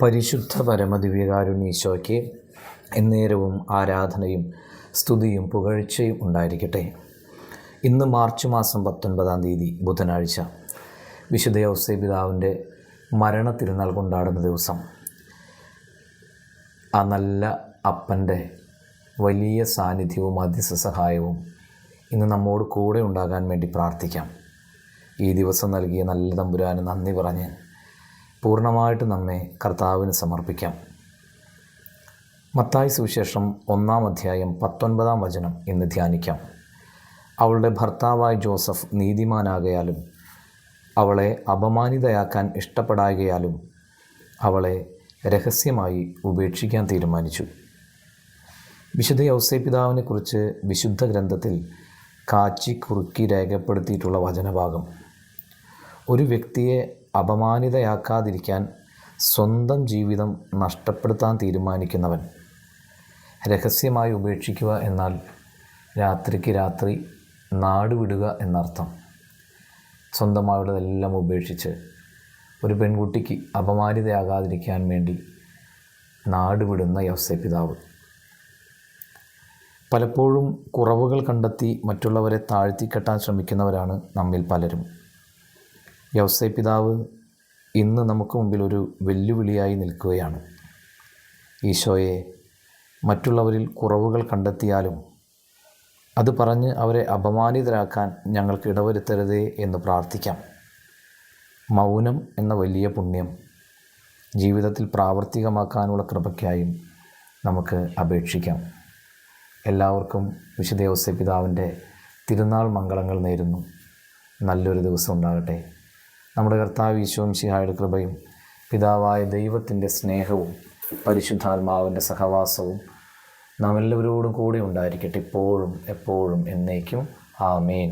പരിശുദ്ധ പരമദിവ്യകാരുണ്യ എന്നേരവും ആരാധനയും സ്തുതിയും പുകഴ്ചയും ഉണ്ടായിരിക്കട്ടെ. ഇന്ന് മാർച്ച് മാസം 19-ാം തീയതി ബുധനാഴ്ച, വിശുദ്ധ ഔസേപിതാവിൻ്റെ മരണ തിരുനാൾ കൊണ്ടാടുന്ന ദിവസം. ആ നല്ല അപ്പൻ്റെ വലിയ സാന്നിധ്യവും മധ്യസ്ഥ സഹായവും ഇന്ന് നമ്മോട് കൂടെ ഉണ്ടാകാൻ വേണ്ടി പ്രാർത്ഥിക്കാം. ഈ ദിവസം നൽകിയ നല്ല തമ്പുരാന് നന്ദി പറഞ്ഞ് പൂർണ്ണമായിട്ട് നമ്മെ കർത്താവിന് സമർപ്പിക്കാം. മത്തായി സുവിശേഷം 1-ാം അധ്യായം 19-ാം വചനം ഇന്ന് ധ്യാനിക്കാം. അവളുടെ ഭർത്താവായ ജോസഫ് നീതിമാനാകയാലും അവളെ അപമാനിതയാക്കാൻ ഇഷ്ടപ്പെടാകയാലും അവളെ രഹസ്യമായി ഉപേക്ഷിക്കാൻ തീരുമാനിച്ചു. വിശുദ്ധ ഔസേപിതാവിനെക്കുറിച്ച് വിശുദ്ധ ഗ്രന്ഥത്തിൽ കാച്ചി കുറുക്കി രേഖപ്പെടുത്തിയിട്ടുള്ള വചനഭാഗം, ഒരു വ്യക്തിയെ അപമാനിതയാക്കാതിരിക്കാൻ സ്വന്തം ജീവിതം നഷ്ടപ്പെടുത്താൻ തീരുമാനിക്കുന്നവൻ രഹസ്യമായി ഉപേക്ഷിക്കുക എന്നാൽ രാത്രിക്ക് രാത്രി നാട് വിടുക എന്നർത്ഥം. സ്വന്തമായുള്ളതെല്ലാം ഉപേക്ഷിച്ച് ഒരു പെൺകുട്ടിക്ക് അപമാനിതയാകാതിരിക്കാൻ വേണ്ടി നാട് വിടുന്ന ഔസേപിതാവ്. പലപ്പോഴും കുറവുകൾ കണ്ടെത്തി മറ്റുള്ളവരെ താഴ്ത്തിക്കെട്ടാൻ ശ്രമിക്കുന്നവരാണ് നമ്മിൽ പലരും. ഔസേപിതാവ് ഇന്ന് നമുക്ക് മുമ്പിൽ ഒരു വെല്ലുവിളിയായി നിൽക്കുകയാണ്. ഈശോയെ, മറ്റുള്ളവരിൽ കുറവുകൾ കണ്ടെത്തിയാലും അത് പറഞ്ഞ് അവരെ അപമാനിതരാക്കാൻ ഞങ്ങൾക്ക് ഇടവരുത്തരുതേ എന്ന് പ്രാർത്ഥിക്കാം. മൗനം എന്ന വലിയ പുണ്യം ജീവിതത്തിൽ പ്രാവർത്തികമാക്കാനുള്ള കൃപയ്ക്കായും നമുക്ക് അപേക്ഷിക്കാം. എല്ലാവർക്കും വിശുദ്ധ ഔസേപിതാവിൻ്റെ തിരുനാൾ മംഗളങ്ങൾ നേരുന്നു. നല്ലൊരു ദിവസം ഉണ്ടാകട്ടെ. നമ്മുടെ കർത്താവ് ഈശോ മിശിഹായുടെ കൃപയും പിതാവായ ദൈവത്തിൻ്റെ സ്നേഹവും പരിശുദ്ധാത്മാവിൻ്റെ സഹവാസവും നാം എല്ലാവരോടും കൂടെ ഉണ്ടായിരിക്കട്ടെ, ഇപ്പോഴും എപ്പോഴും എന്നേക്കും. ആമേൻ.